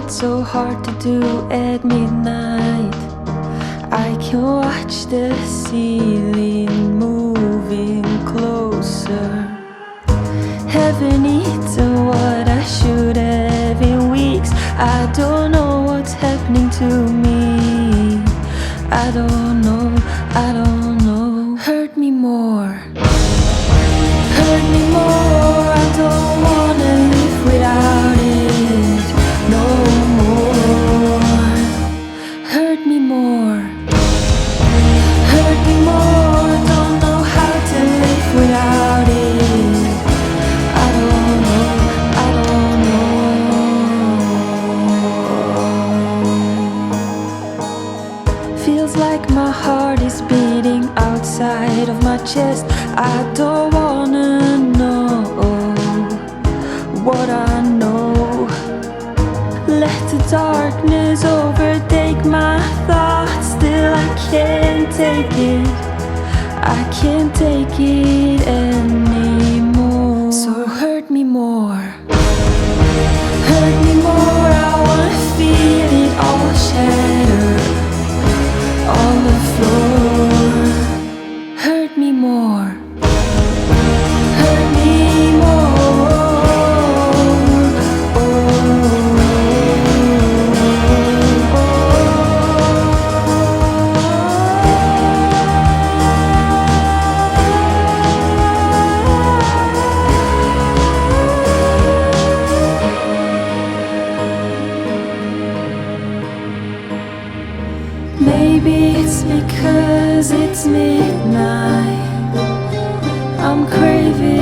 it's so hard to do at midnight. I can watch the ceiling moving closer. Haven't eaten what I should have in weeks. I don't know what's happening to me. I don't know, I don't know. Hurt me more. Hurt me more. I don't wanna live without it no more. Hurt me more. Hurt me more. Don't know how to live without it. I don't know, I don't know. Feels like my heart is beating outside of my chest. I don't wanna know what I know. Let the darkness overtake my thoughts. Still I can't take it. I can't take it anymore. So hurt me more. Hurt me more. I wanna feel it all shatter on the floor. Hurt me more. Hurt me more. Maybe it's because it's midnight. I'm craving